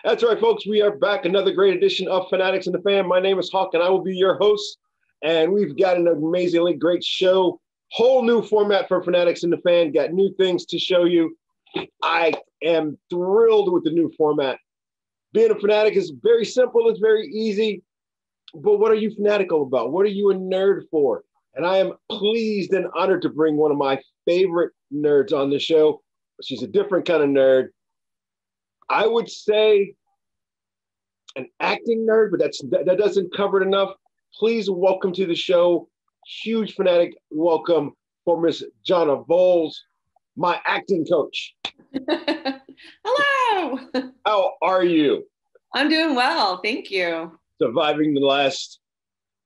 That's right, folks. We are back. Another great edition of Fanatics and the Fan. My name is Hawk, and I will be your host. And we've got an amazingly great show. Whole new format for Fanatics and the Fan. Got new things to show you. I am thrilled with the new format. Being a fanatic is very simple. It's very easy. But what are you fanatical about? What are you a nerd for? And I am pleased and honored to bring one of my favorite nerds on the show. She's a different kind of nerd. I would say an acting nerd, but that doesn't cover it enough. Please welcome to the show, huge fanatic welcome for Miss Jonna Volz, my acting coach. Hello. How are you? I'm doing well, thank you. Surviving the last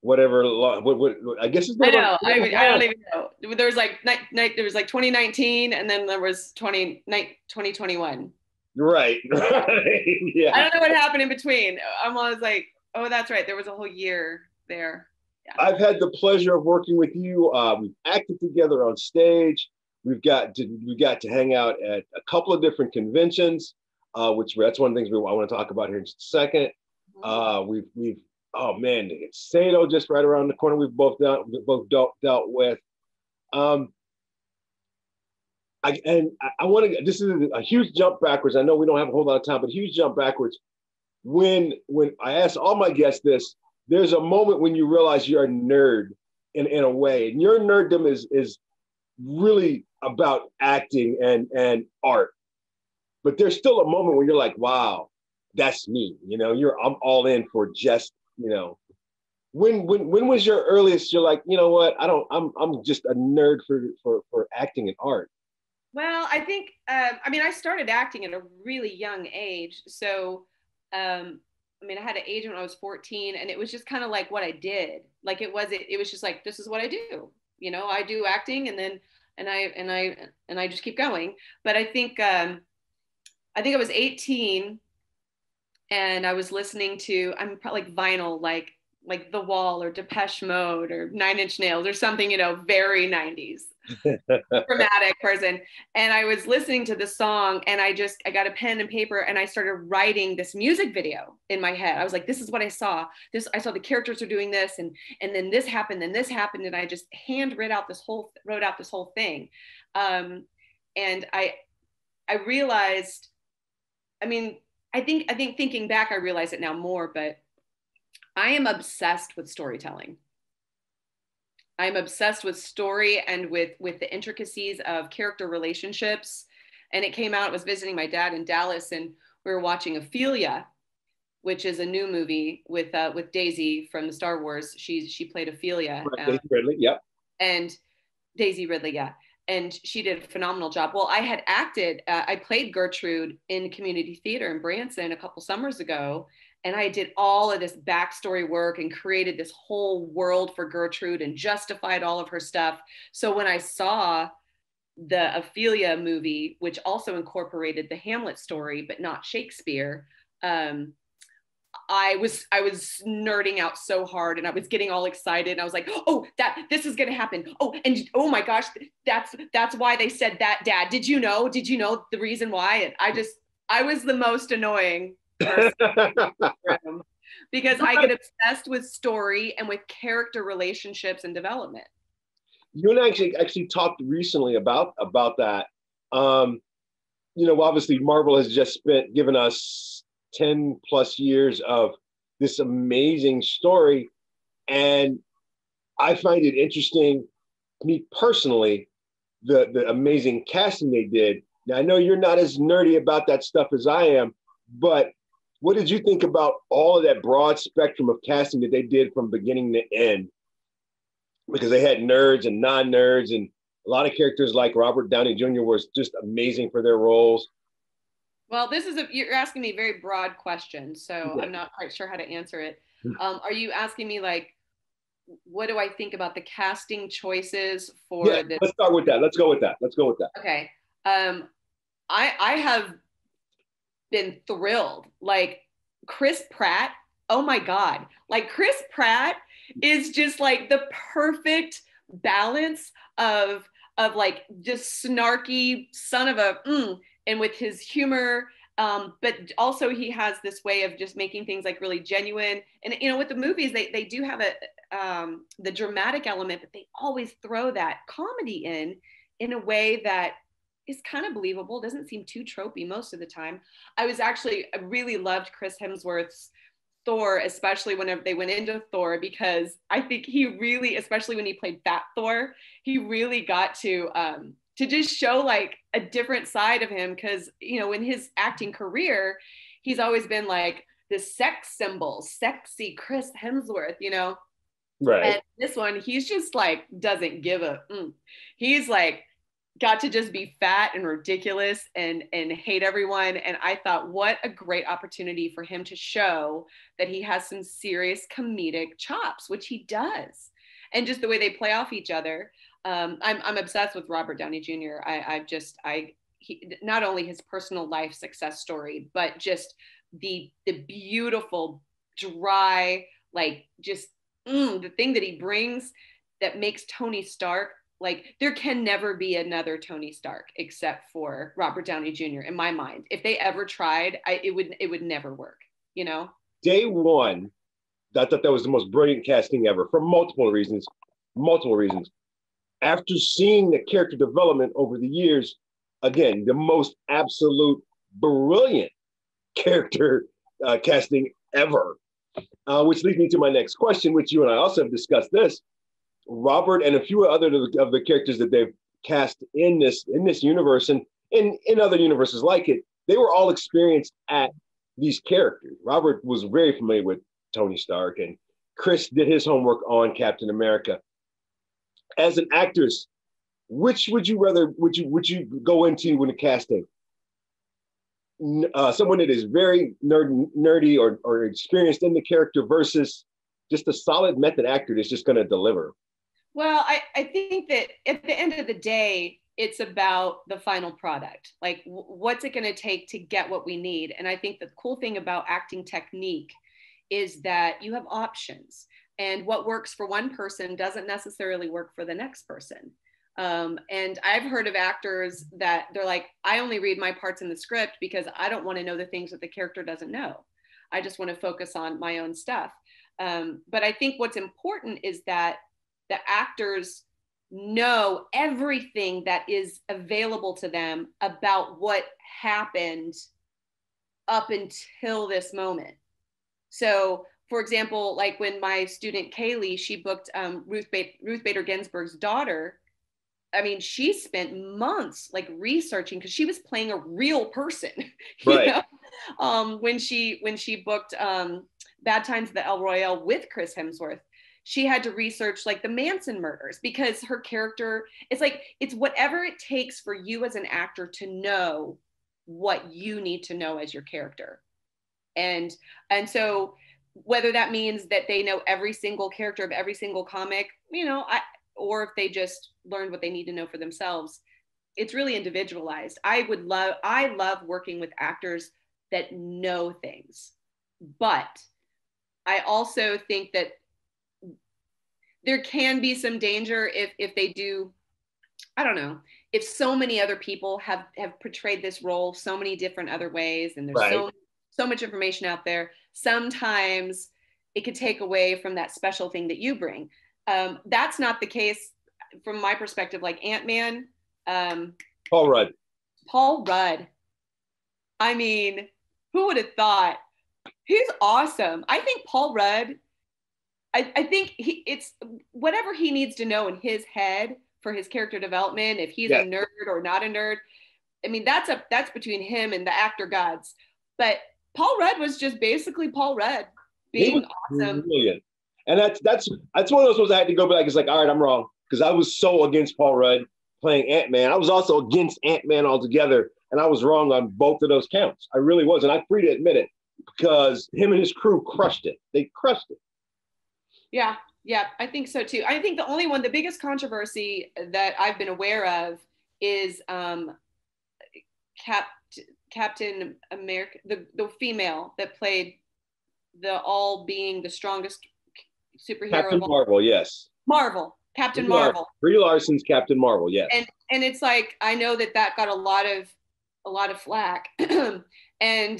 whatever. What I guess it's. I know. I don't even know. There was like 2019, and then there was 2021. Right. Yeah. I don't know what happened in between. I'm always like, oh, that's right. There was a whole year there. Yeah. I've had the pleasure of working with you. We've acted together on stage. We got to hang out at a couple of different conventions, which that's one of the things I want to talk about here in just a second. We've oh man, it's SATO just right around the corner. We've both dealt with. I want to. This is a huge jump backwards. I know we don't have a whole lot of time, but huge jump backwards. When I ask all my guests this, there's a moment when you realize you're a nerd in a way, and your nerddom is really about acting and art. But there's still a moment when you're like, wow, that's me. You know, I'm all in for just, you know. When was your earliest? You're like, you know what? I'm just a nerd for acting and art. Well, I think I started acting at a really young age. So I had an agent when I was 14, and it was just kind of like what I did. Like it was just like, this is what I do. You know, I do acting, and then I just keep going. But I think I was 18, and I was listening to, I'm probably like vinyl, like The Wall or Depeche Mode or Nine Inch Nails or something, you know, very 90s dramatic person. And I was listening to the song, and I got a pen and paper, and I started writing this music video in my head. I was like, this is what I saw. I saw the characters are doing this, and then this happened, and this happened, and I just wrote out this whole thing. And I realized, I think thinking back, I realize it now more, but I am obsessed with storytelling. I'm obsessed with story and with the intricacies of character relationships. And it came out, I was visiting my dad in Dallas, and we were watching Ophelia, which is a new movie with Daisy from the Star Wars. She played Ophelia. Daisy Ridley, yeah. And Daisy Ridley, yeah. And she did a phenomenal job. Well, I had acted, I played Gertrude in community theater in Branson a couple summers ago. And I did all of this backstory work and created this whole world for Gertrude and justified all of her stuff. So when I saw the Ophelia movie, which also incorporated the Hamlet story, but not Shakespeare, I was nerding out so hard, and I was getting all excited, and I was like, oh, this is going to happen. Oh, and oh my gosh, that's why they said that, Dad. Did you know the reason why? And I was the most annoying person because I get obsessed with story and with character relationships and development. You and I actually talked recently about that. You know, obviously Marvel has just given us 10 plus years of this amazing story, and I find it interesting, me personally, the amazing casting they did. Now I know you're not as nerdy about that stuff as I am, but what did you think about all of that broad spectrum of casting that they did from beginning to end? Because they had nerds and non-nerds, and a lot of characters like Robert Downey Jr. was just amazing for their roles. Well, you're asking me a very broad question, so yeah. I'm not quite sure how to answer it. Are you asking me like, what do I think about the casting choices for this? Let's start with that. Let's go with that. Okay. I have been thrilled. Like Chris Pratt, oh my God. Like Chris Pratt is just like the perfect balance of like just snarky son of a and with his humor But also he has this way of just making things like really genuine. And you know, with the movies, they do have the dramatic element, but they always throw that comedy in a way that is kind of believable, doesn't seem too tropey most of the time. I really loved Chris Hemsworth's Thor, especially whenever they went into Thor, because I think he really, especially when he played Fat Thor, he really got to just show like a different side of him. Because, you know, in his acting career, he's always been like this sex symbol, sexy Chris Hemsworth, you know? Right. And this one, he's just like, doesn't give a, he's like, got to just be fat and ridiculous and hate everyone. And I thought, what a great opportunity for him to show that he has some serious comedic chops, which he does. And just the way they play off each other. I'm obsessed with Robert Downey Jr. He, not only his personal life success story, but just the beautiful, dry, like just the thing that he brings that makes Tony Stark, like there can never be another Tony Stark except for Robert Downey Jr. in my mind. If they ever tried, it would never work, you know? Day one, I thought that was the most brilliant casting ever for multiple reasons. After seeing the character development over the years, again, the most absolute brilliant character casting ever. Which leads me to my next question, which you and I also have discussed this. Robert and a few other of the characters that they've cast in this universe and in other universes like it, they were all experienced at these characters. Robert was very familiar with Tony Stark, and Chris did his homework on Captain America. As an actress, which would you go into when casting? Someone that is very nerdy or experienced in the character versus just a solid method actor that's just going to deliver? Well, I think that at the end of the day, it's about the final product. Like, what's it going to take to get what we need? And I think the cool thing about acting technique is that you have options. And what works for one person doesn't necessarily work for the next person. And I've heard of actors that they're like, I only read my parts in the script because I don't want to know the things that the character doesn't know. I just want to focus on my own stuff. But I think what's important is that the actors know everything that is available to them about what happened up until this moment. So, for example, like when my student Kaylee, she booked Ruth Bader Ginsburg's daughter. I mean, she spent months like researching because she was playing a real person. Right. You know? When she booked Bad Times at the El Royale with Chris Hemsworth, she had to research like the Manson murders because her character, it's whatever it takes for you as an actor to know what you need to know as your character. And so whether that means that they know every single character of every single comic, you know, or if they just learned what they need to know for themselves, it's really individualized. I love working with actors that know things, but I also think that there can be some danger if they do, I don't know, if so many other people have portrayed this role so many different other ways, and there's Right. so much information out there, sometimes it could take away from that special thing that you bring. That's not the case from my perspective, like Ant-Man. Paul Rudd. Paul Rudd. I mean, who would have thought? He's awesome. I think Paul Rudd, I think it's whatever he needs to know in his head for his character development, if he's a nerd or not a nerd. I mean, that's between him and the actor gods. But Paul Rudd was just basically Paul Rudd being awesome. Brilliant. And that's one of those ones I had to go back. It's like, all right, I'm wrong. Because I was so against Paul Rudd playing Ant-Man. I was also against Ant-Man altogether. And I was wrong on both of those counts. I really was. And I'm free to admit it because him and his crew crushed it. They crushed it. Yeah, I think so too. I think the biggest controversy that I've been aware of is Captain America, the female that played the strongest superhero. Captain Marvel, yes. Captain Marvel. Brie Larson's Captain Marvel, yes. And it's like, I know that got a lot of flack. And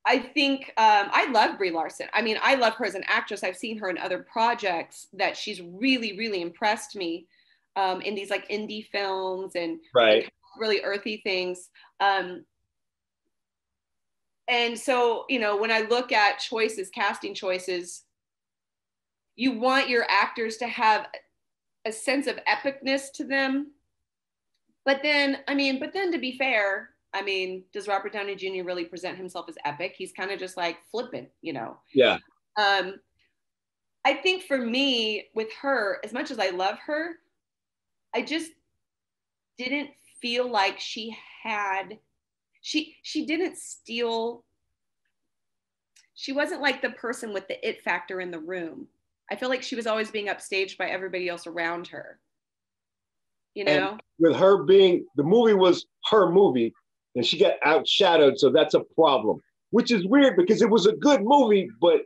I think I love Brie Larson. I mean, I love her as an actress. I've seen her in other projects that she's really, really impressed me in these like indie films and really earthy things. And so, you know, when I look at choices, casting choices, you want your actors to have a sense of epicness to them. But then to be fair, I mean, does Robert Downey Jr. really present himself as epic? He's kind of just like flippant, you know? Yeah. I think for me, with her, as much as I love her, I just didn't feel like she didn't steal. She wasn't like the person with the it factor in the room. I feel like she was always being upstaged by everybody else around her. You know? And with her being, the movie was her movie, and she got outshadowed, so that's a problem. Which is weird because it was a good movie, but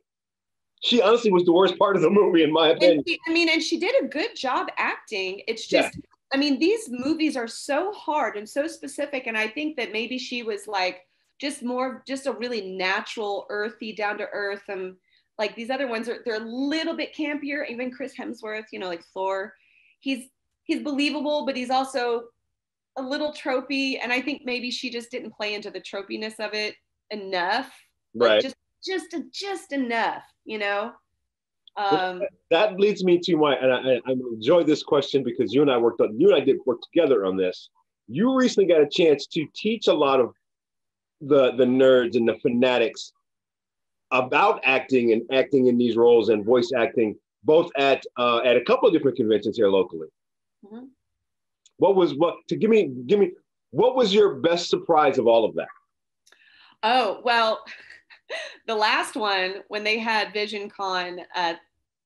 she honestly was the worst part of the movie, in my opinion. And she did a good job acting. It's just, I mean, these movies are so hard and so specific, and I think that maybe she was like just a really natural, earthy, down to earth, and like these other ones they're a little bit campier. Even Chris Hemsworth, you know, like Thor, he's believable, but he's also a little tropey, and I think maybe she just didn't play into the tropiness of it enough, right? Like just enough, you know. That leads me to I enjoy this question because you and I did work together on this. You recently got a chance to teach a lot of the nerds and the fanatics about acting and acting in these roles and voice acting, both at a couple of different conventions here locally. Mm-hmm. What was your best surprise of all of that? Oh, well, the last one, when they had Visioncon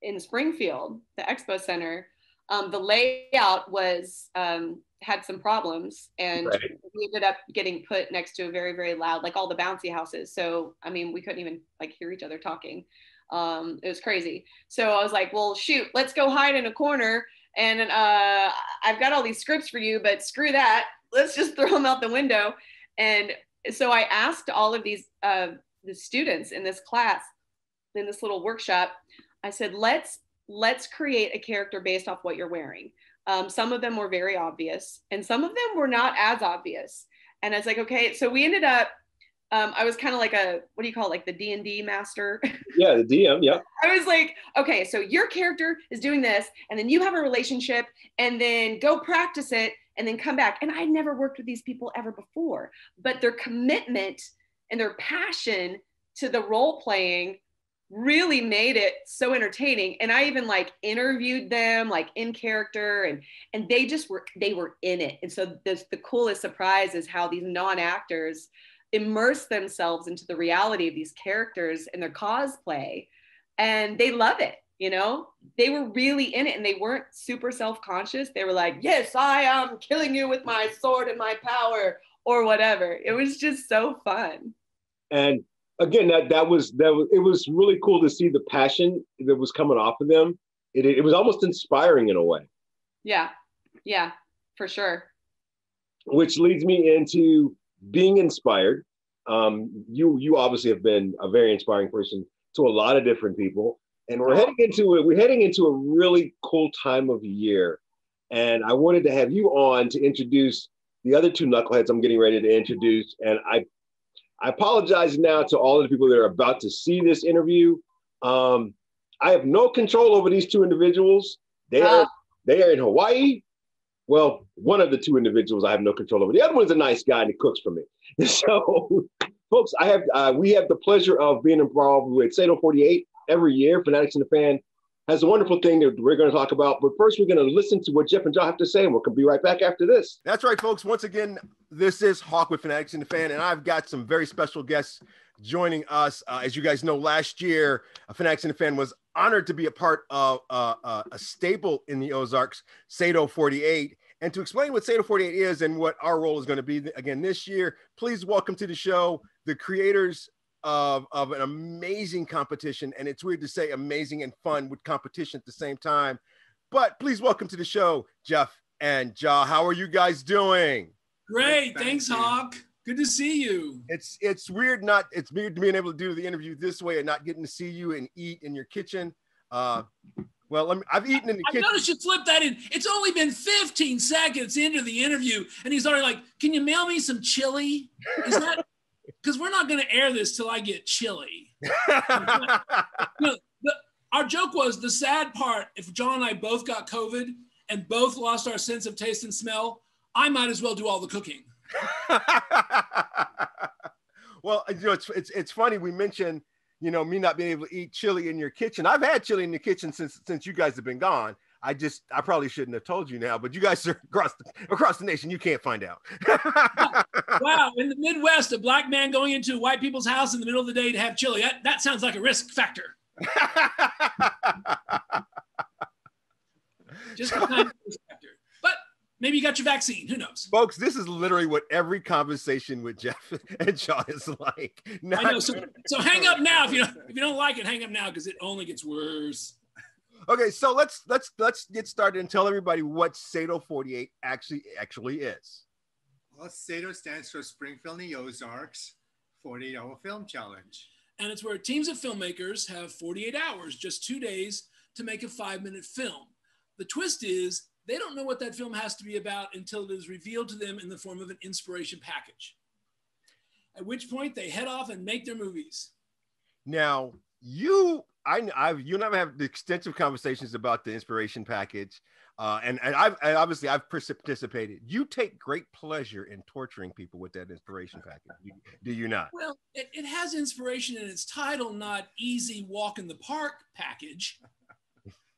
in Springfield, the Expo Center, the layout was had some problems, and we ended up getting put next to a very, very loud, like all the bouncy houses. So, I mean, we couldn't even like hear each other talking. It was crazy. So I was like, well, shoot, let's go hide in a corner. And I've got all these scripts for you, but screw that. Let's just throw them out the window. And so I asked all of these the students in this class, in this little workshop, I said, let's create a character based off what you're wearing. Some of them were very obvious, and some of them were not as obvious. And I was like, okay. So we ended up, I was kind of like what do you call it? Like the D&D master. Yeah, the DM, yeah. I was like, okay, so your character is doing this, and then you have a relationship, and then go practice it, and then come back. And I never worked with these people ever before, but their commitment and their passion to the role playing really made it so entertaining. And I even like interviewed them like in character, and they were in it. And so the coolest surprise is how these non-actors immerse themselves into the reality of these characters and their cosplay, and they love it. You know, they were really in it, and they weren't super self-conscious. They were like, yes, I am killing you with my sword and my power, or whatever. It was just so fun. And again, it was really cool to see the passion that was coming off of them. It was almost inspiring in a way. Yeah, for sure. Which leads me into being inspired. You obviously have been a very inspiring person to a lot of different people, and we're heading into a really cool time of year. And I wanted to have you on to introduce the other two knuckleheads I'm getting ready to introduce. And I apologize now to all of the people that are about to see this interview. I have no control over these two individuals. They are in Hawaii. Well, one of the two individuals I have no control over. The other one's a nice guy and he cooks for me. So, folks, we have the pleasure of being involved with SATO 48 every year. Fanatics and the Fan has a wonderful thing that we're going to talk about. But first, we're going to listen to what Jeff and John have to say, and we'll be right back after this. That's right, folks. Once again, this is Hawk with Fanatics and the Fan, and I've got some very special guests joining us. As you guys know, last year, Fanatics and the Fan was honored to be a part of a staple in the Ozarks, SATO 48. And to explain what SATO 48 is and what our role is going to be again this year, please welcome to the show the creators of an amazing competition. And it's weird to say amazing and fun with competition at the same time. But please welcome to the show, Jeff and Ja. How are you guys doing? Great. Thanks, Hawk. Good to see you. It's weird being able to do the interview this way and not getting to see you and eat in your kitchen. Well, I've eaten in the kitchen. I noticed you flipped that in. It's only been 15 seconds into the interview, and he's already like, "Can you mail me some chili?" Is that because we're not going to air this till I get chili? Our joke was the sad part. If John and I both got COVID and both lost our sense of taste and smell, I might as well do all the cooking. Well, it's funny. We mentioned, me not being able to eat chili in your kitchen. I've had chili in the kitchen since you guys have been gone. I probably shouldn't have told you now, but you guys are across the nation. You can't find out. Wow. In the Midwest, a black man going into white people's house in the middle of the day to have chili. That sounds like a risk factor. Just a kind of risk factor. But maybe you got your vaccine. Who knows? Folks, this is literally what every conversation with Jeff and John is like. I know. So hang up now. If you don't like it, hang up now because it only gets worse. Okay, so let's get started and tell everybody what SATO 48 actually is. Well, SATO stands for Springfield and the Ozarks 48-hour film challenge. And it's where teams of filmmakers have 48 hours, just 2 days, to make a 5-minute film. The twist is they don't know what that film has to be about until it is revealed to them in the form of an inspiration package. At which point they head off and make their movies. Now, you and I have had extensive conversations about the inspiration package, and I've participated. You take great pleasure in torturing people with that inspiration package, do you not? Well, it has inspiration in its title, not easy walk in the park package.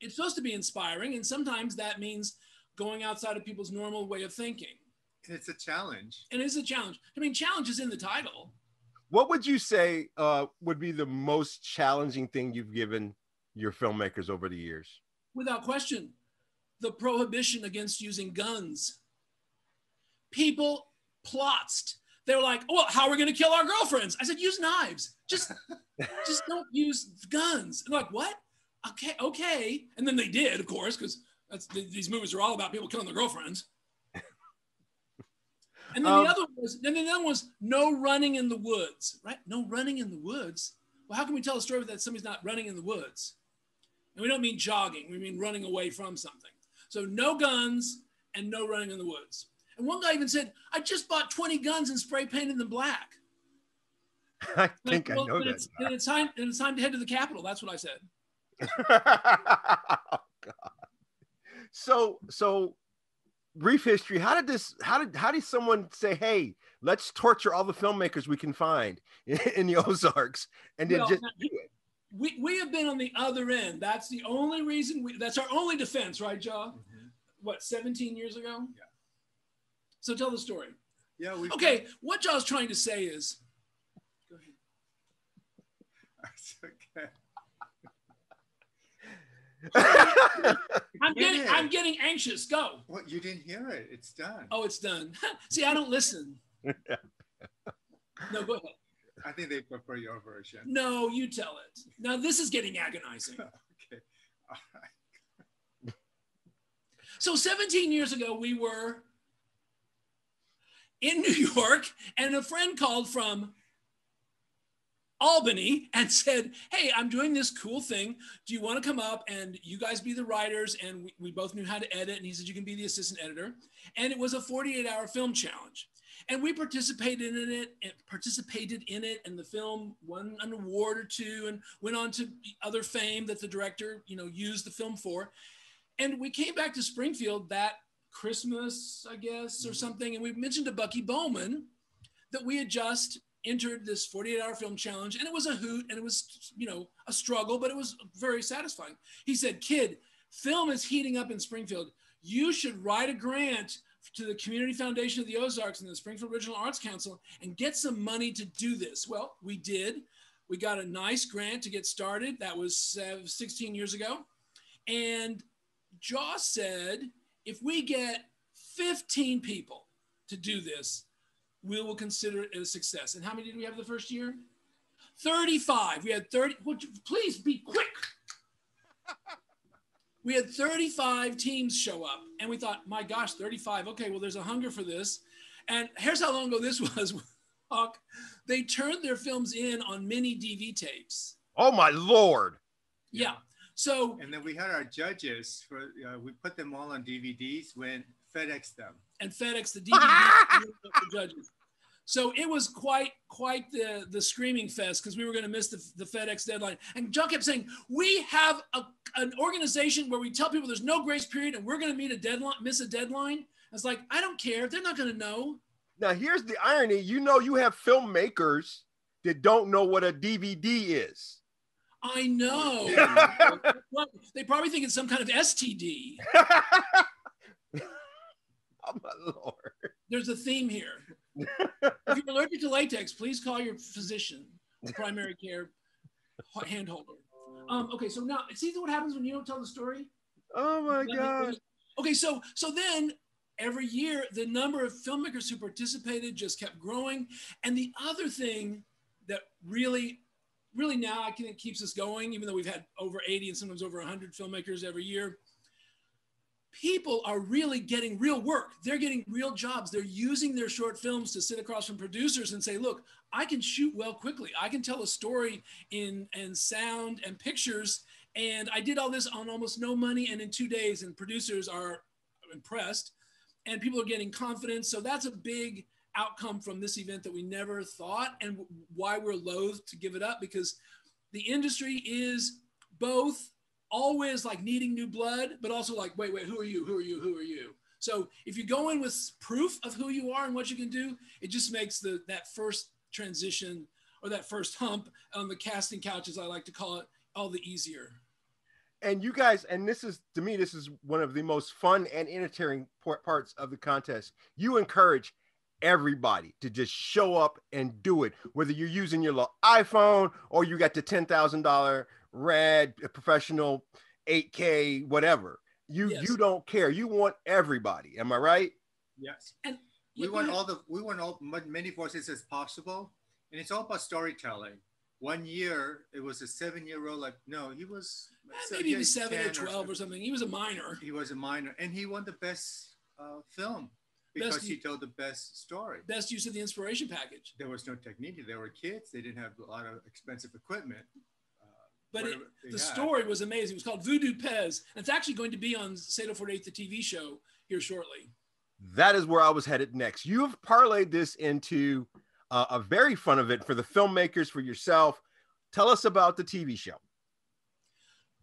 It's supposed to be inspiring, and sometimes that means going outside of people's normal way of thinking. It's a challenge. And it's a challenge. I mean, challenge is in the title. What would you say would be the most challenging thing you've given your filmmakers over the years? Without question, the prohibition against using guns. People plotzed. They were like, "Oh, how are we going to kill our girlfriends?" I said, "Use knives. Just don't use guns." And they're like, "What? Okay." And then they did, of course, because these movies are all about people killing their girlfriends. And then the other one was no running in the woods, right? No running in the woods. Well, how can we tell a story that somebody's not running in the woods? And we don't mean jogging. We mean running away from something. So no guns and no running in the woods. And one guy even said, "I just bought 20 guns and spray painted them black." I think I know that. And it's time to head to the Capitol. That's what I said. Oh, God. So brief history. How did someone say, "Hey, let's torture all the filmmakers we can find in the Ozarks," and then just do it? We have been on the other end. That's the only reason that's our only defense, right, Jaw? Mm-hmm. What, 17 years ago? Yeah. So tell the story. Yeah. Okay. What Jaw's trying to say is, go ahead. That's okay. I'm getting anxious. Go. What? You didn't hear it. It's done. Oh, it's done. See, I don't listen. No, go ahead. I think they prefer your version. No, you tell it. Now this is getting agonizing. Okay. All right. So 17 years ago, we were in New York, and a friend called from Albany and said, "Hey, I'm doing this cool thing. Do you want to come up and you guys be the writers?" And we both knew how to edit. And he said, "You can be the assistant editor." And it was a 48-hour film challenge. And we participated in it. And the film won an award or two and went on to other fame that the director, used the film for. And we came back to Springfield that Christmas, I guess, or something. And we mentioned to Bucky Bowman that we had just entered this 48-hour film challenge, and it was a hoot, and it was, a struggle, but it was very satisfying. He said, "Kid, film is heating up in Springfield. You should write a grant to the Community Foundation of the Ozarks and the Springfield Regional Arts Council and get some money to do this." Well, we did. We got a nice grant to get started. That was 16 years ago. And Jaw said, if we get 15 people to do this, we will consider it a success. And how many did we have the first year? 35. We had 30. Please be quick. We had 35 teams show up. And we thought, my gosh, 35. Okay, well, there's a hunger for this. And here's how long ago this was. Hawk, they turned their films in on mini DV tapes. Oh my Lord. Yeah. So, and then we had our judges for, we put them all on DVDs when FedEx them. And FedEx the DVD the judges. So it was quite the screaming fest because we were going to miss the FedEx deadline. And John kept saying, we have an organization where we tell people there's no grace period and we're going to miss a deadline. I was like, I don't care. They're not going to know. Now, here's the irony. You have filmmakers that don't know what a DVD is. I know. They probably think it's some kind of STD. Oh, my Lord. There's a theme here. If you're allergic to latex, please call your physician, primary care handholder. Okay, so now, see what happens when you don't tell the story? Oh, my God. Okay, so then every year, the number of filmmakers who participated just kept growing. And the other thing that really now I think keeps us going, even though we've had over 80 and sometimes over 100 filmmakers every year, people are really getting real work. They're getting real jobs. They're using their short films to sit across from producers and say, look, I can shoot well quickly. I can tell a story in sound and pictures. And I did all this on almost no money and in 2 days, and producers are impressed and people are getting confidence. So that's a big outcome from this event that we never thought, and why we're loath to give it up, because the industry is both always like needing new blood, but also like, wait, who are you? So if you go in with proof of who you are and what you can do, it just makes that first transition or that first hump on the casting couch, as I like to call it, all the easier. And you guys, and this is, to me, this is one of the most fun and entertaining parts of the contest. You encourage everybody to just show up and do it, whether you're using your little iPhone or you got the $10,000 Red professional 8K, whatever. You don't care. You want everybody. Am I right? Yes. And we want many voices as possible. And it's all about storytelling. 1 year, it was a 7-year-old. He was maybe he was 7 or 12 or something. He was a minor. He was a minor, and he won the best film because he told the best story. Best use of the inspiration package. There was no technique. They were kids. They didn't have a lot of expensive equipment. But the story was amazing. It was called Voodoo Pez. And it's actually going to be on SATO 48, the TV show, here shortly. That is where I was headed next. You have parlayed this into a very fun event for the filmmakers, for yourself. Tell us about the TV show.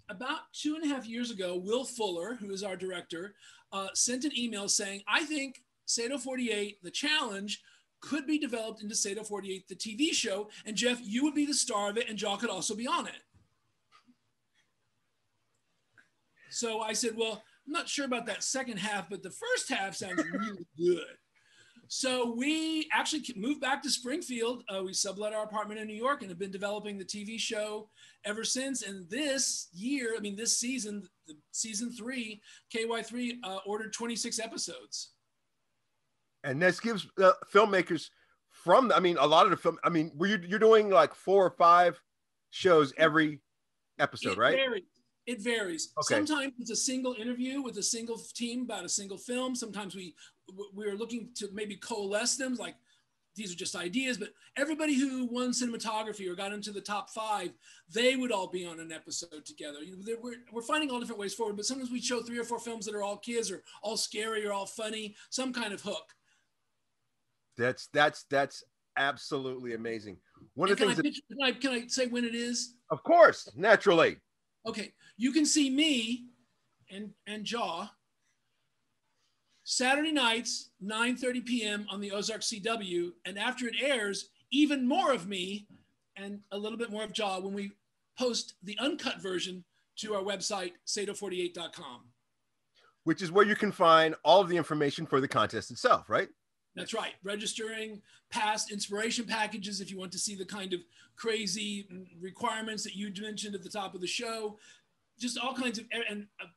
About 2.5 years ago, Will Fuller, who is our director, sent an email saying, I think SATO 48, the challenge, could be developed into SATO 48, the TV show. And Jeff, you would be the star of it, and Jaw could also be on it. So I said, well, I'm not sure about that second half, but the first half sounds really good. So we actually moved back to Springfield. We sublet our apartment in New York and have been developing the TV show ever since. And this year, this season, season 3, KY3 ordered 26 episodes. And this gives filmmakers from, a lot of the film, you're doing like 4 or 5 shows every episode, right? It varies. Okay. Sometimes it's a single interview with a single team about a single film. Sometimes we're looking to maybe coalesce them, like these are just ideas, but everybody who won cinematography or got into the top 5, they would all be on an episode together. We're finding all different ways forward, but sometimes we show 3 or 4 films that are all kids or all scary or all funny, some kind of hook. That's absolutely amazing. Can I say when it is? Of course, naturally. Okay, you can see me and Jaw Saturday nights, 9:30 p.m. on the Ozark CW, and after it airs, even more of me and a little bit more of Jaw when we post the uncut version to our website, sato48.com. Which is where you can find all of the information for the contest itself, right? That's right. Registering, past inspiration packages if you want to see the kind of crazy requirements that you mentioned at the top of the show. Just all kinds of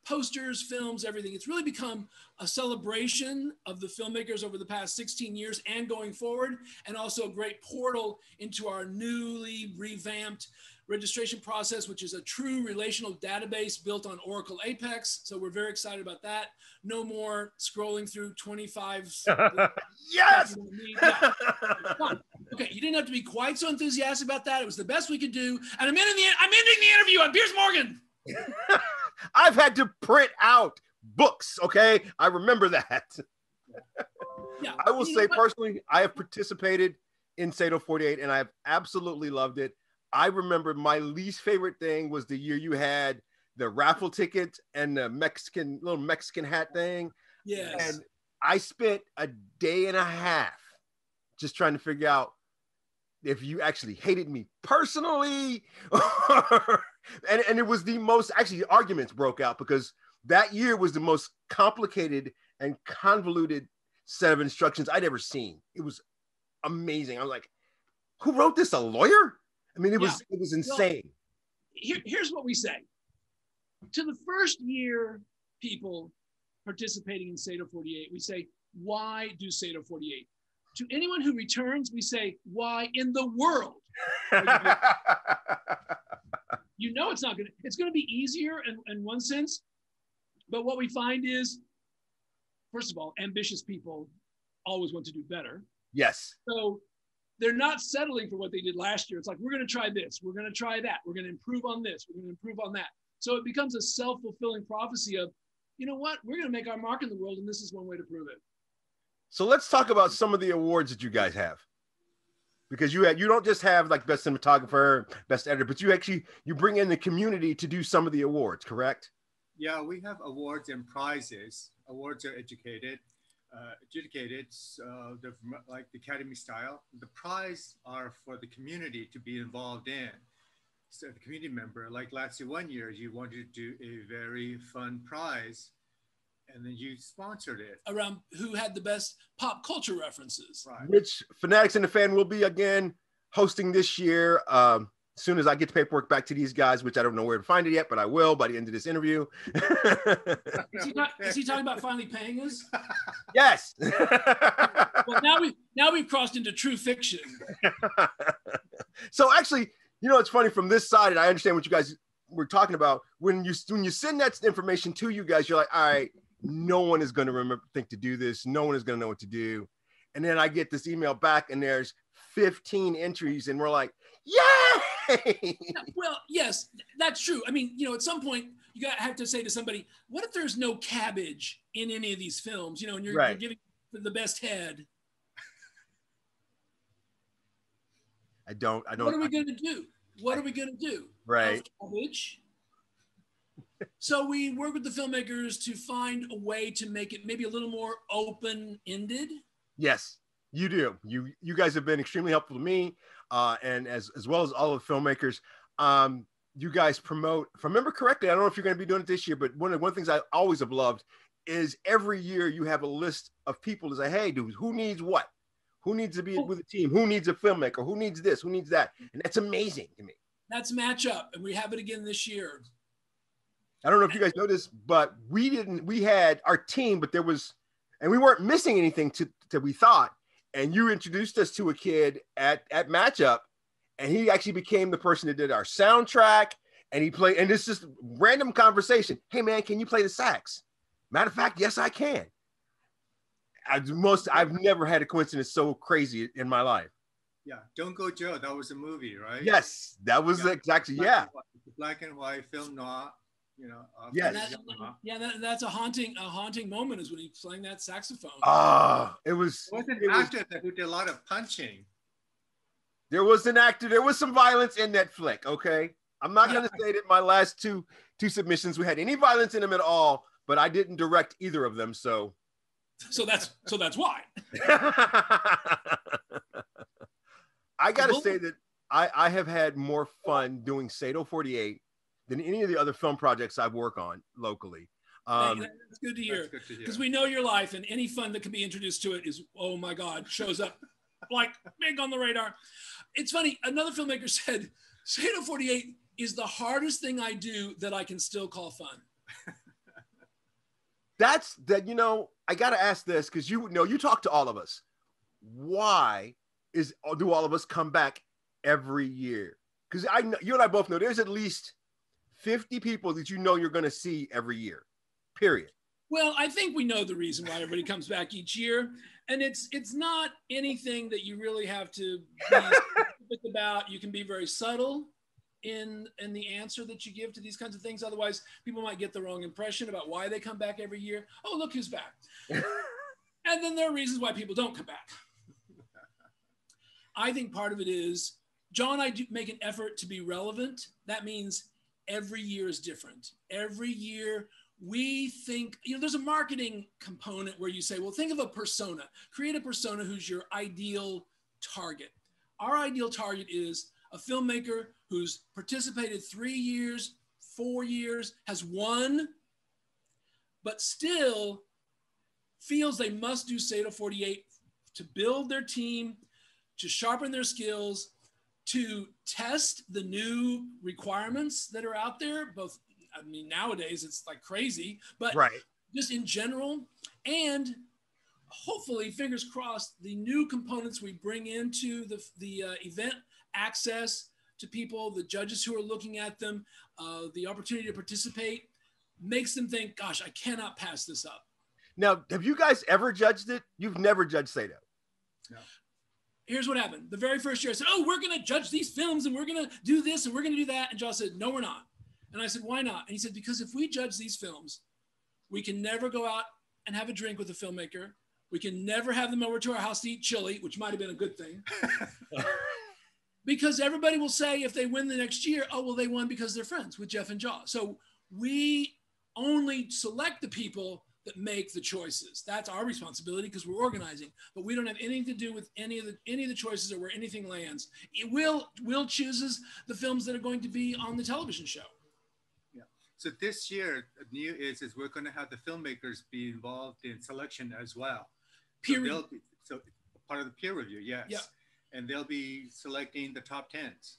posters, films, everything. It's really become a celebration of the filmmakers over the past 16 years and going forward, and also a great portal into our newly revamped registration process, which is a true relational database built on Oracle Apex. So we're very excited about that. No more scrolling through 25. Yes! Okay, you didn't have to be quite so enthusiastic about that. It was the best we could do. And I'm ending the interview on Piers Morgan. I've had to print out books, okay? I remember that. Yeah, I will say personally, I have participated in SATO 48 and I've absolutely loved it. I remember my least favorite thing was the year you had the raffle ticket and the little Mexican hat thing. Yes. And I spent a day and a half just trying to figure out if you actually hated me personally. and it was the most, actually arguments broke out because that year was the most complicated and convoluted set of instructions I'd ever seen. It was amazing. I was like, who wrote this? A lawyer? I mean, it was insane. Well, here's what we say. To the first year people participating in SATO 48, we say, why do SATO 48? To anyone who returns, we say, why in the world? You know it's going to be easier in one sense, but what we find is, first of all, ambitious people always want to do better. Yes. So they're not settling for what they did last year. It's like, we're going to try this. We're going to try that. We're going to improve on this. We're going to improve on that. So it becomes a self-fulfilling prophecy of, you know what? We're going to make our mark in the world, and this is one way to prove it. So let's talk about some of the awards that you guys have. Because you don't just have like best cinematographer, best editor, but you bring in the community to do some of the awards, correct? Yeah, we have awards and prizes. Awards are adjudicated, like the Academy style. The prize are for the community to be involved in. So the community member, like last year, 1 year, you wanted to do a very fun prize, and then you sponsored it. Around who had the best pop culture references. Right. Which Fanatics and the Fan will be again hosting this year. As soon as I get the paperwork back to these guys, which I don't know where to find it yet, but I will by the end of this interview. Is he talking about finally paying us? Yes. Well, now we've crossed into true fiction. So actually, you know, it's funny from this side, and I understand what you guys were talking about. When you send that information to you guys, you're like, all right, no one is going to think to do this. No one is going to know what to do. And then I get this email back, and there's 15 entries, and we're like, yay! Well, yes, that's true. I mean, you know, at some point, you have to say to somebody, what if there's no cabbage in any of these films? You know, and you're giving the best head. I don't. What are we going to do? What are we going to do? Right. So we work with the filmmakers to find a way to make it maybe a little more open-ended. Yes, you do. You guys have been extremely helpful to me, and as well as all of the filmmakers. You guys promote, if I remember correctly, I don't know if you're going to be doing it this year, but one of the things I always have loved is every year you have a list of people to say, hey, dude, who needs what? Who needs to be with a team? We need a filmmaker? Who needs this? Who needs that? And that's amazing to me. That's Matchup, and we have it again this year. I don't know if you guys know this, but we had our team, but we weren't missing anything to we thought. And you introduced us to a kid at Matchup, and he actually became the person that did our soundtrack, and he played, and it's just random conversation. Hey man, can you play the sax? Matter of fact, yes, I can. I've never had a coincidence so crazy in my life. Yeah, Don't Go Joe. That was a movie, right? Yes, that was exactly black and white film noir. You know. Yes. That's a haunting moment is when he's playing that saxophone. It was. There was an actor who did a lot of punching. There was an actor. There was some violence in that flick. Okay, I'm not going to say that my last two submissions we had any violence in them at all, but I didn't direct either of them, so. So that's why. I got to say that I have had more fun doing SATO 48 than any of the other film projects I've worked on locally. That's good to hear. Because we know your life, and any fun that can be introduced to it is, oh my God, shows up like big on the radar. It's funny. Another filmmaker said, SATO 48 is the hardest thing I do that I can still call fun. You know, I got to ask this because you talk to all of us. Why do all of us come back every year? Because you and I both know there's at least 50 people that you know you're going to see every year, period. Well, I think we know the reason why everybody comes back each year, and it's not anything that you really have to be specific about. You can be very subtle in the answer that you give to these kinds of things. Otherwise, people might get the wrong impression about why they come back every year. Oh, look who's back. And then there are reasons why people don't come back. I think part of it is, John and I do make an effort to be relevant. That means every year is different. Every year we think, there's a marketing component where you say, well, think of a persona. Create a persona who's your ideal target. Our ideal target is a filmmaker who's participated 3 years, 4 years, has won, but still feels they must do SATO 48 to build their team, to sharpen their skills, to test the new requirements that are out there. Both, nowadays it's like crazy, but just in general, and hopefully, fingers crossed, the new components we bring into the event, access to people, the judges who are looking at them, the opportunity to participate, makes them think, gosh, I cannot pass this up. Now, have you guys ever judged it? You've never judged SATO. No. Here's what happened. The very first year I said, oh, we're going to judge these films and we're going to do this and we're going to do that. And Josh said, no, we're not. And I said, why not? And he said, because if we judge these films, we can never go out and have a drink with a filmmaker. We can never have them over to our house to eat chili, which might have been a good thing. Because everybody will say if they win the next year, oh, well, they won because they're friends with Jeff and Jaw. So we only select the people that make the choices. That's our responsibility because we're organizing, but we don't have anything to do with any of the choices or where anything lands. Will chooses the films that are going to be on the television show. Yeah. So this year, new is we're going to have the filmmakers be involved in selection as well. So part of the peer review, yes. Yeah. And they'll be selecting the top 10s.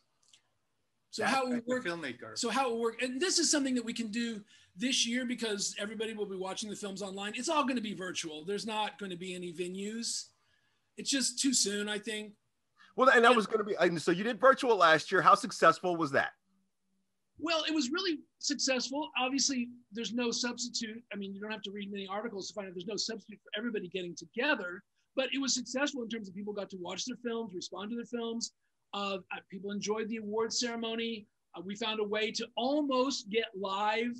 So how it will work, filmmaker. So how it will work, and this is something that we can do this year because everybody will be watching the films online. It's all going to be virtual. There's not going to be any venues. It's just too soon, I think. Well, and that was going to be, so you did virtual last year. How successful was that? Well, it was really successful. Obviously, there's no substitute. You don't have to read many articles to find out there's no substitute for everybody getting together, but it was successful in terms of people got to watch their films, respond to their films. People enjoyed the award ceremony. We found a way to almost get live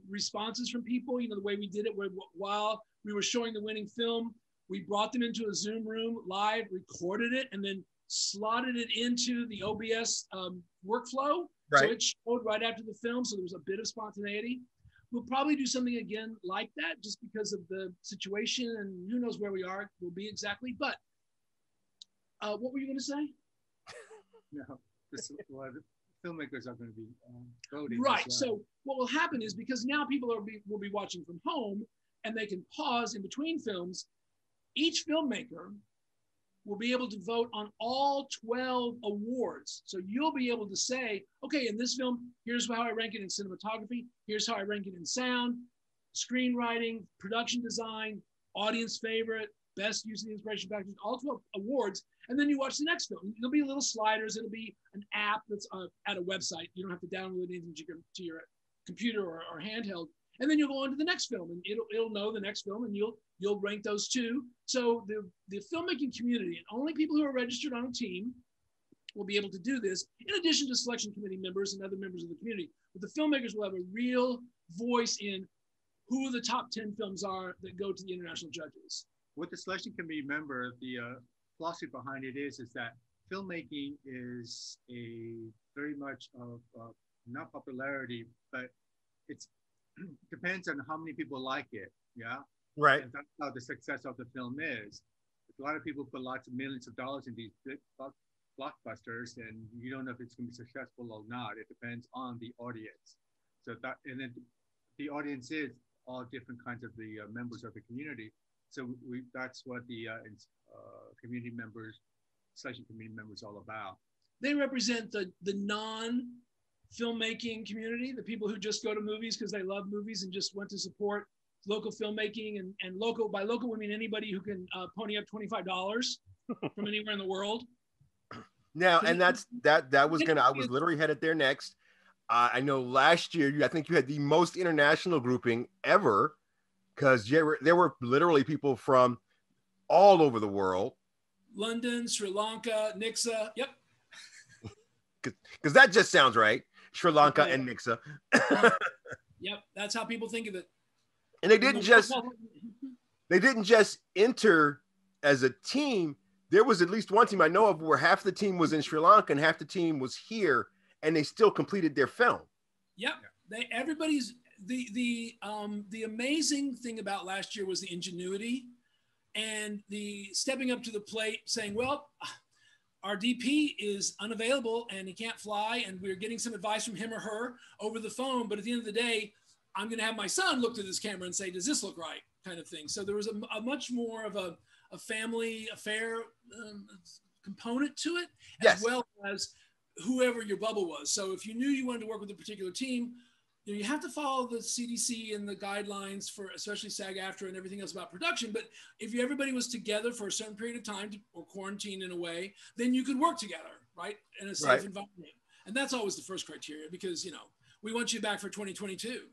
responses from people. The way we did it, where while we were showing the winning film, we brought them into a Zoom room live, recorded it, and then slotted it into the OBS workflow. Right. So it showed right after the film, so there was a bit of spontaneity. We'll probably do something again like that just because of the situation, and who knows where we will be exactly. But what were you going to say? No, the filmmakers are going to be voting. Right. Well. So what will happen is because now people will be watching from home and they can pause in between films, each filmmaker will be able to vote on all 12 awards. So you'll be able to say, okay, in this film, here's how I rank it in cinematography. Here's how I rank it in sound, screenwriting, production design, audience favorite, best use of the inspiration factors, all 12 awards. And then you watch the next film. There'll be little sliders. It'll be an app that's at a website. You don't have to download anything to your computer or handheld. And then you'll go on to the next film, and it'll know the next film, and you'll rank those two. So the filmmaking community, and only people who are registered on a team will be able to do this, in addition to selection committee members and other members of the community. But the filmmakers will have a real voice in who the top 10 films are that go to the international judges. With the selection committee member, the philosophy behind it is that filmmaking is a very much of not popularity, but it's depends on how many people like it. Yeah. Right. And that's how the success of the film is. A lot of people put lots of millions of dollars in these big blockbusters, and you don't know if it's going to be successful or not. It depends on the audience. So that, and then the audience is all different kinds of the members of the community. So that's what the community members, selection committee members, all about. They represent the non-filmmaking community, the people who just go to movies because they love movies and just want to support local filmmaking, and local, by local we mean anybody who can pony up $25 from anywhere in the world. Now, and that was I was literally headed there next. I know last year, I think you had the most international grouping ever because there were literally people from all over the world. London, Sri Lanka, Nixa. Yep. Because that just sounds right. Sri Lanka and Nixa. Yep, that's how people think of it. And they didn't just enter as a team. There was at least one team I know of where half the team was in Sri Lanka and half the team was here, and they still completed their film. Yep. Everybody's the amazing thing about last year was the ingenuity and the stepping up to the plate, saying, well, our DP is unavailable and he can't fly, and we're getting some advice from him or her over the phone. But at the end of the day, I'm going to have my son look through this camera and say, does this look right? Kind of thing. So there was a much more of a family affair component to it, as well as whoever your bubble was. So if you knew you wanted to work with a particular team, you have to follow the CDC and the guidelines for especially SAG-AFTRA and everything else about production. But if everybody was together for a certain period of time or quarantined in a way, then you could work together, right? In a safe environment. And that's always the first criteria, because, we want you back for 2022.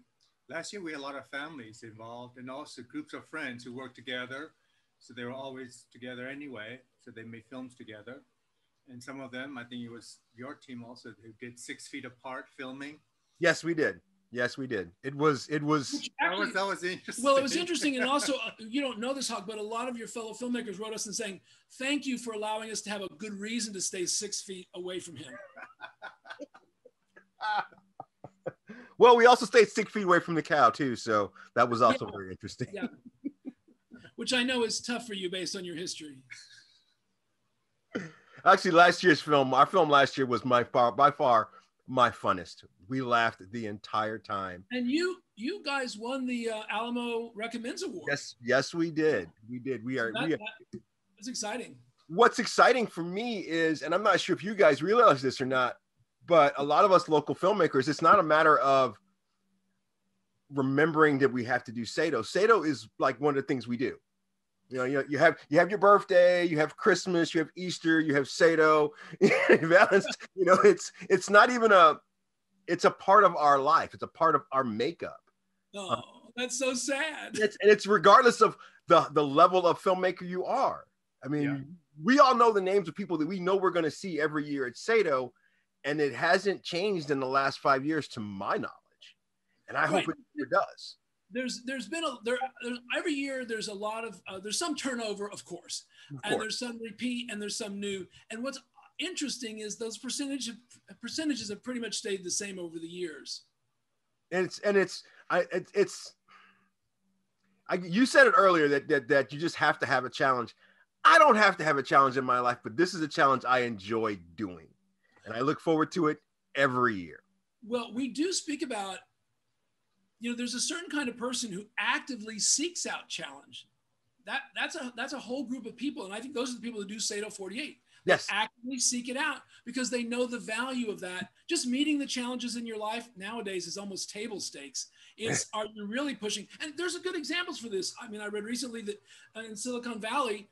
Last year, we had a lot of families involved and also groups of friends who worked together. So they were always together anyway. So they made films together. And some of them, I think it was your team also, who did 6 feet apart filming. Yes, we did. It was actually, that was interesting. Well, it was interesting. And also, you don't know this, Hawk, but a lot of your fellow filmmakers wrote us and saying, thank you for allowing us to have a good reason to stay 6 feet away from him. Well, we also stayed 6 feet away from the cow too. So that was also very interesting. Yeah. Which I know is tough for you based on your history. Actually, our film last year was by far my funnest. We laughed the entire time. And you guys won the Alamo Recommends Award. Yes, we did. That's exciting. What's exciting for me is, and I'm not sure if you guys realize this or not, but a lot of us local filmmakers, it's not a matter of remembering that we have to do SATO. SATO is like one of the things we do. You have your birthday, you have Christmas, you have Easter, you have SATO. It's not even it's a part of our life. It's a part of our makeup. Oh, that's so sad. It's regardless of the level of filmmaker you are. I mean, we all know the names of people that we know we're going to see every year at SATO, and it hasn't changed in the last 5 years to my knowledge. And I hope it does. There's been every year there's a lot of there's some turnover, of course, and there's some repeat and there's some new. And what's interesting is those percentages have pretty much stayed the same over the years. You said it earlier that you just have to have a challenge. I don't have to have a challenge in my life, but this is a challenge I enjoy doing, and I look forward to it every year. Well, we do speak about, there's a certain kind of person who actively seeks out challenge. That's a whole group of people. And I think those are the people who do SATO 48. Yes. They actively seek it out because they know the value of that. Just meeting the challenges in your life nowadays is almost table stakes. Are you really pushing? And there's good examples for this. I mean, I read recently that in Silicon Valley,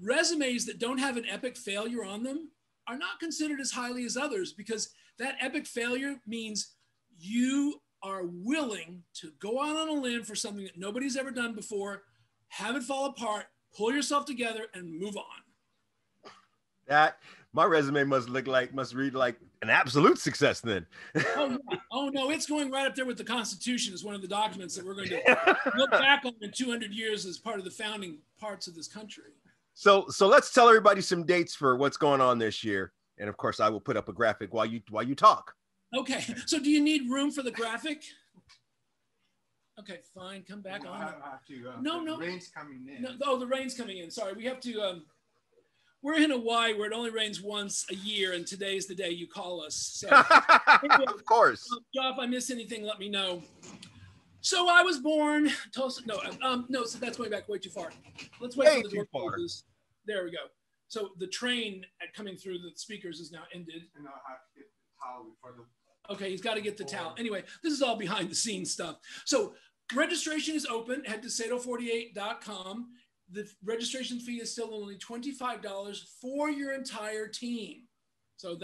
resumes that don't have an epic failure on them are not considered as highly as others, because that epic failure means you are willing to go out on a limb for something that nobody's ever done before, have it fall apart, pull yourself together, and move on. That my resume must read like an absolute success then. Oh no, it's going right up there with the Constitution as one of the documents that we're going to look back on in 200 years as part of the founding parts of this country. So let's tell everybody some dates for what's going on this year, and of course I will put up a graphic while you talk. Okay, so do you need room for the graphic? Okay, fine, come back on. No. The rain's coming in. No, the rain's coming in. Sorry, we have to, we're in Hawaii where it only rains once a year, and today's the day you call us. So, anyway, of course. Joe, if I miss anything, let me know. So I was born, Tulsa, no, so that's going back way too far. Let's wait for the door closes. There we go. So the train coming through the speakers is now ended. And I'll have to get the towel before the... Okay, he's got to get the towel. Anyway, this is all behind the scenes stuff. So registration is open. Head to sato48.com. The registration fee is still only $25 for your entire team. So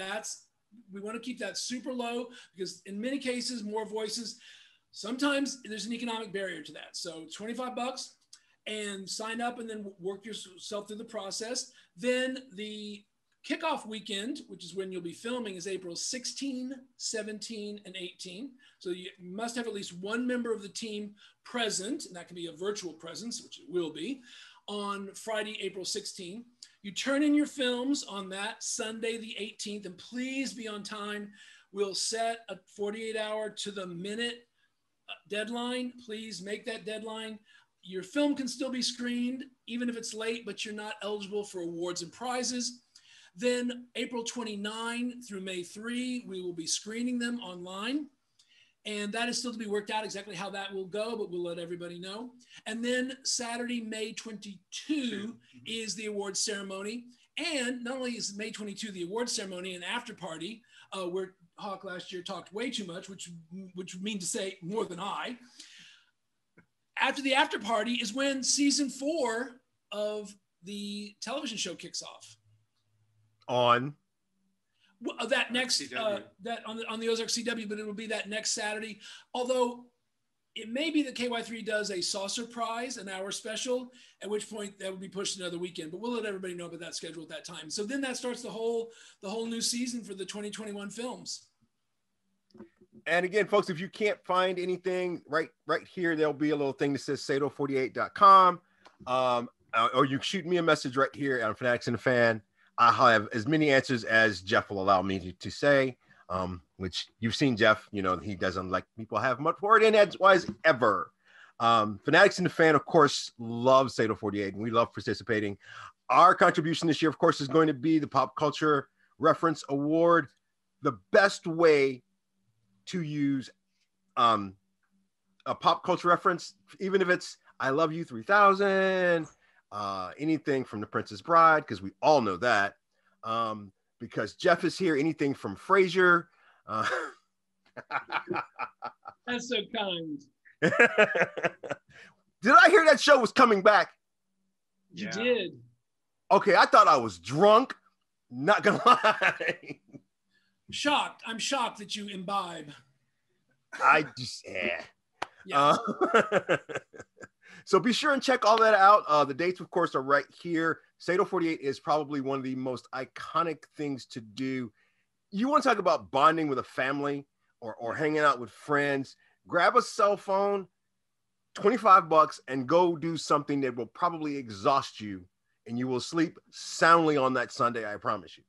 we want to keep that super low, because in many cases, more voices. Sometimes there's an economic barrier to that. So it's $25 and sign up and then work yourself through the process. Then the kickoff weekend, which is when you'll be filming, is April 16, 17, and 18. So you must have at least one member of the team present, and that can be a virtual presence, which it will be, on Friday, April 16. You turn in your films on that Sunday, the 18th, and please be on time. We'll set a 48-hour to the minute deadline. Please make that deadline. Your film can still be screened, even if it's late, but you're not eligible for awards and prizes. Then April 29 through May 3, we will be screening them online. And that is still to be worked out exactly how that will go, but we'll let everybody know. And then Saturday, May 22 is the awards ceremony. And not only is May 22 the awards ceremony and after party, where Hawk last year talked way too much, which would mean to say more than I. After the after party is when season 4 of the television show kicks off. On that next that on the Ozark CW, but it will be that next Saturday. Although it may be that KY3 does a saucer prize, an hour special, at which point that will be pushed another weekend. But we'll let everybody know about that schedule at that time. So then that starts the whole new season for the 2021 films. And again, folks, if you can't find anything right here, there'll be a little thing that says SATO48.com, or you shoot me a message right here on Fanatics and the Fan. I'll have as many answers as Jeff will allow me to say, which you've seen Jeff, you know, he doesn't like people have much word in edgewise ever. Fanatics and the Fan, of course, love SATO 48, and we love participating. Our contribution this year, of course, is going to be the Pop Culture Reference Award. The best way to use a pop culture reference, even if it's I Love You 3000, anything from The Princess Bride, because we all know that. Because Jeff is here, anything from Frasier. That's so kind. Did I hear that show was coming back? You did. Okay, I thought I was drunk. Not gonna lie. Shocked. I'm shocked that you imbibe. I just, so be sure and check all that out. The dates, of course, are right here. SATO 48 is probably one of the most iconic things to do. You want to talk about bonding with a family or hanging out with friends, grab a cell phone, $25, and go do something that will probably exhaust you, and you will sleep soundly on that Sunday, I promise you.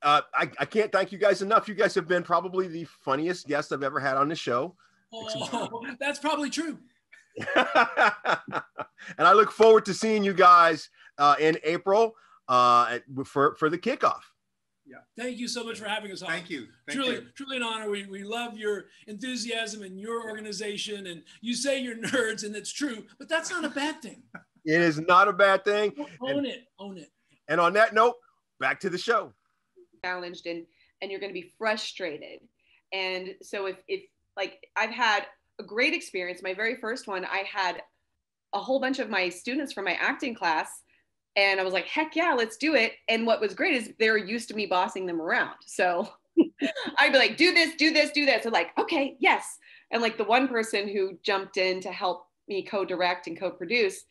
I can't thank you guys enough. You guys have been probably the funniest guests I've ever had on the show. Oh, that's probably true. And I look forward to seeing you guys in April for the kickoff. Yeah. Thank you so much for having us on. Thank you. Truly an honor. We love your enthusiasm and your organization. And you say you're nerds, and it's true, but that's not a bad thing. It is not a bad thing. Own it. And on that note, back to the show. Challenged and you're going to be frustrated. And so if like I've had a great experience, my very first one, I had a whole bunch of my students from my acting class, and I was like, heck yeah, let's do it. And what was great is they're used to me bossing them around. So I'd be like, do this. So like, okay, yes. And like the one person who jumped in to help me co-direct and co-produce,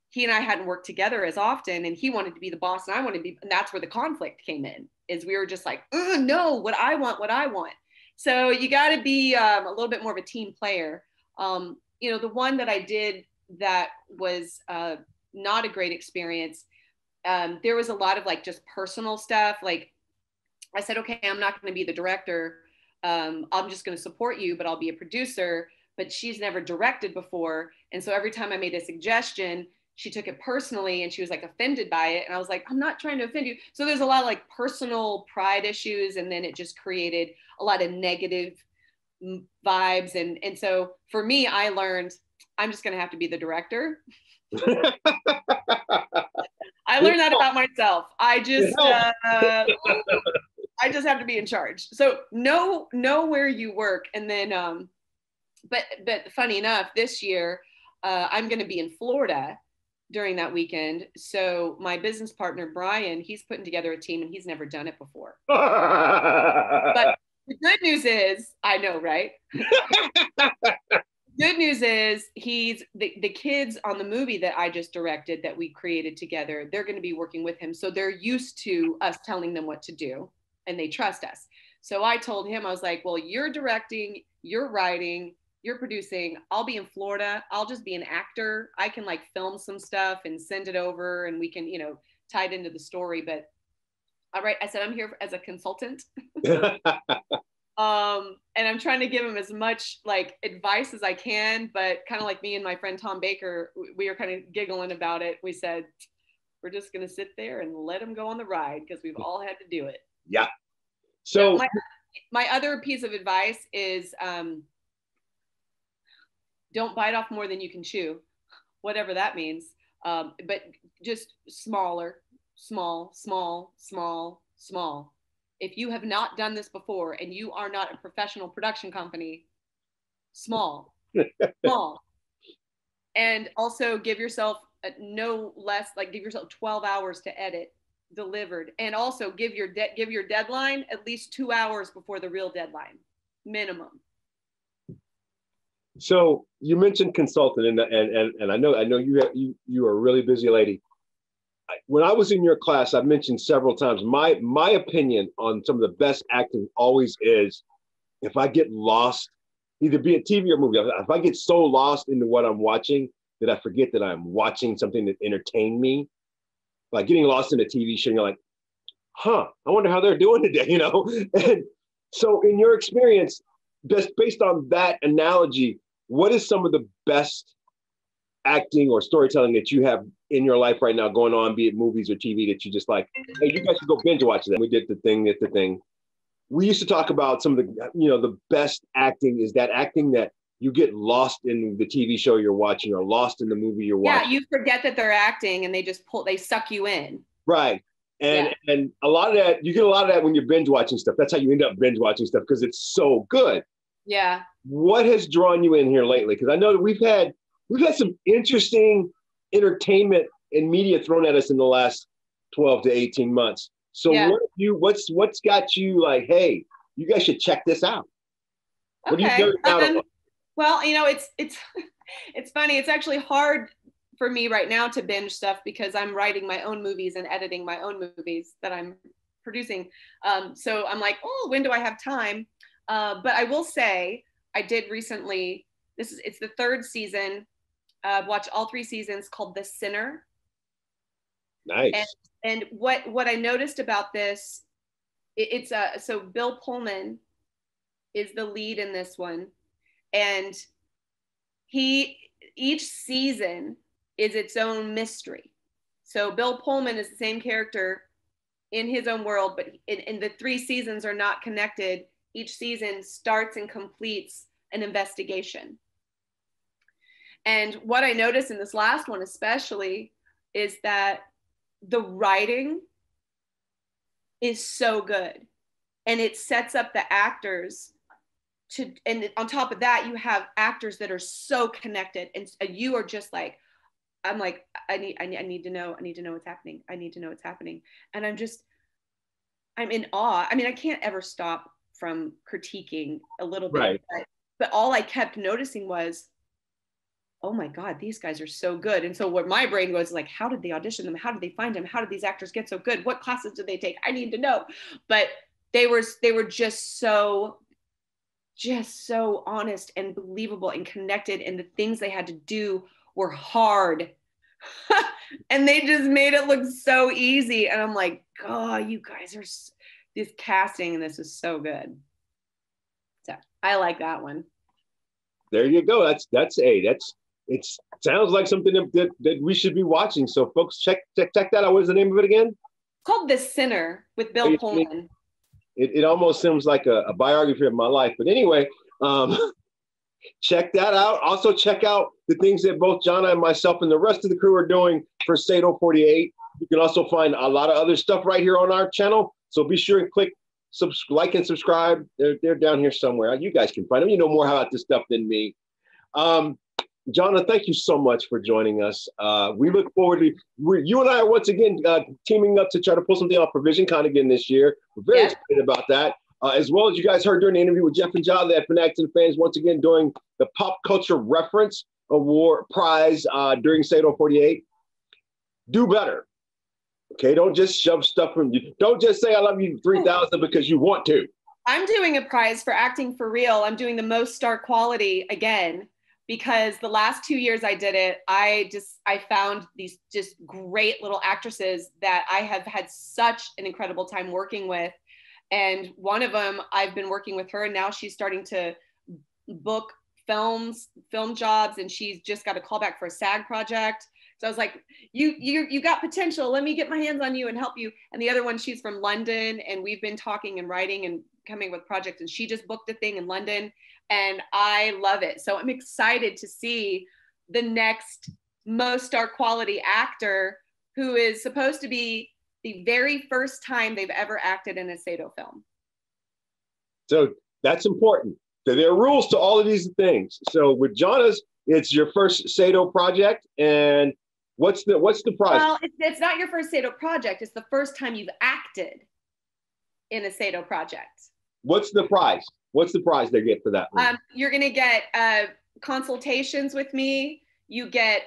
he and I hadn't worked together as often, and he wanted to be the boss and I wanted to be, and that's where the conflict came in, is we were just like, no, what I want. So you got to be a little bit more of a team player. You know, the one that I did that was not a great experience, there was a lot of like just personal stuff. Like I said, okay, I'm not going to be the director. I'm just going to support you, but I'll be a producer. But she's never directed before. And so every time I made a suggestion, she took it personally and she was like offended by it. And I was like, I'm not trying to offend you. So there's a lot of like personal pride issues. And then it just created a lot of negative vibes. And so for me, I learned I'm just going to have to be the director. I learned that about myself. I just have to be in charge. So know where you work. And then, but funny enough, this year, I'm going to be in Florida during that weekend. So my business partner, Brian, he's putting together a team and he's never done it before. But The good news is, I know, right? Good news is he's the kids on the movie that I just directed that we created together, they're going to be working with him. So they're used to us telling them what to do and they trust us. So I told him, I was like, well, you're directing, you're writing, you're producing. I'll be in Florida. I'll just be an actor. I can like film some stuff and send it over and we can, you know, tie it into the story. But all right, I said, I'm here as a consultant. And I'm trying to give him as much like advice as I can, but kind of like me and my friend Tom Baker, we were kind of giggling about it. We said, we're just going to sit there and let him go on the ride because we've all had to do it. Yeah. So my other piece of advice is don't bite off more than you can chew, whatever that means. But just smaller, small. If you have not done this before and you are not a professional production company, small. And also give yourself no less, like give yourself 12 hours to edit delivered. And also give your deadline at least 2 hours before the real deadline, minimum. So you mentioned consultant and I know you are a really busy lady. When I was in your class, I've mentioned several times, my opinion on some of the best acting always is if I get lost, either be a TV or movie, if I get so lost into what I'm watching that I forget that I'm watching something that entertained me, like getting lost in a TV show, and you're like, I wonder how they're doing today, you know? And so in your experience, just based on that analogy, what is some of the best acting or storytelling that you have in your life right now going on, be it movies or TV, that you just like, hey, you guys should go binge watch that. We did the thing. We used to talk about some of the, you know, the best acting is that acting that you get lost in the TV show you're watching or lost in the movie you're watching. Yeah, you forget that they're acting and they suck you in. Right. And a lot of that, you get a lot of that when you're binge watching stuff. That's how you end up binge watching stuff because it's so good. Yeah. What has drawn you in here lately? Because I know that we've had some interesting entertainment and media thrown at us in the last 12 to 18 months. So what's got you like, hey, you guys should check this out? What okay. are you out of? Well, you know, it's funny. It's actually hard for me right now to binge stuff because I'm writing my own movies and editing my own movies that I'm producing. So I'm like, oh, when do I have time? But I will say I did recently, it's the third season. Watch all 3 seasons, called The Sinner. Nice. And what I noticed about this, so Bill Pullman is the lead in this one, and each season is its own mystery. So Bill Pullman is the same character in his own world, but in the 3 seasons are not connected. Each season starts and completes an investigation. And what I noticed in this last one especially is that the writing is so good. And it sets up the actors and on top of that, you have actors that are so connected. And you are just like, I'm like, I need to know what's happening. I need to know what's happening. And I'm in awe. I mean, I can't ever stop from critiquing a little bit, right. But all I kept noticing was, oh my God, these guys are so good. And so what my brain goes like, how did they audition them? How did they find them? How did these actors get so good? What classes did they take? I need to know. But they were just so honest and believable and connected. And the things they had to do were hard. And they just made it look so easy. And I'm like, God, you guys are, this casting and this is so good. So I like that one. There you go. It sounds like something that we should be watching. So folks, check that out. What is the name of it again? It's called The Sinner with Bill Pullman. It almost seems like a biography of my life. But anyway, check that out. Also check out the things that both Jonna and myself and the rest of the crew are doing for SATO 48. You can also find a lot of other stuff right here on our channel. So be sure and click like and subscribe. They're down here somewhere. You guys can find them. You know more about this stuff than me. Jonna, thank you so much for joining us. We look forward to you and I are once again teaming up to try to pull something off for Visioncon again this year. We're very excited about that. as well as you guys heard during the interview with Jeff and John, that Fanatics and Fans once again doing the Pop Culture Reference Award Prize during SATO 48. Do better. Okay, don't just shove stuff from you. Don't just say I love you 3,000 because you want to. I'm doing a prize for acting for real. I'm doing the most star quality again, because the last 2 years I did it, I found these just great little actresses that I have had such an incredible time working with. And one of them, I've been working with her, and now she's starting to book film jobs, and she's just got a call back for a SAG project. So I was like, you got potential. Let me get my hands on you and help you. And the other one, she's from London, and we've been talking and writing and coming with projects, and she just booked a thing in London, and I love it. So I'm excited to see the next most star quality actor, who is supposed to be the very first time they've ever acted in a SATO film. So that's important. So there are rules to all of these things. So with Jonna's, it's your first SATO project, and what's the prize? Well, it's not your first SATO project. It's the first time you've acted in a SATO project. What's the prize? What's the prize they get for that one? You're going to get consultations with me. You get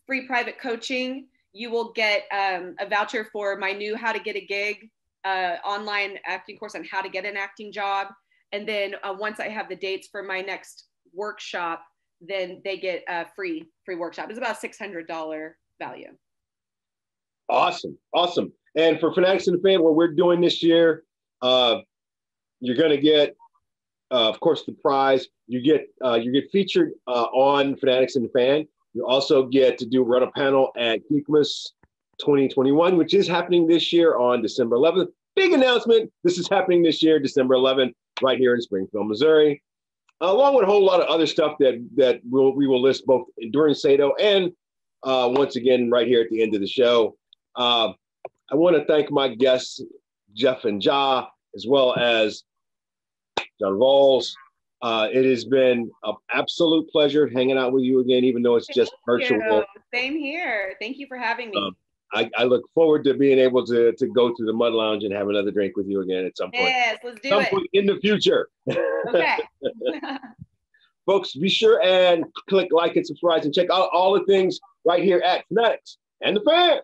free private coaching. You will get a voucher for my new How to Get a Gig online acting course on how to get an acting job. And then once I have the dates for my next workshop, then they get a free workshop. It's about a $600 value. Awesome. And for Fanatics and the Fan, what we're doing this year, you're going to get, of course, the prize. You get featured on Fanatics and the Fan. You also get to run a panel at Geekmas 2021, which is happening this year on December 11th. Big announcement. This is happening this year, December 11th, right here in Springfield, Missouri, along with a whole lot of other stuff that we will list both during SATO and once again right here at the end of the show. I want to thank my guests, Jeff and Ja, as well as Jonna Volz. It has been an absolute pleasure hanging out with you again, even though it's just virtual. Same here. Thank you for having me. I look forward to being able to go to the Mud Lounge and have another drink with you again at some point. Yes, let's do some point in the future. Okay. Folks, be sure and click like and subscribe and check out all the things right here at Fanatics and the Fan.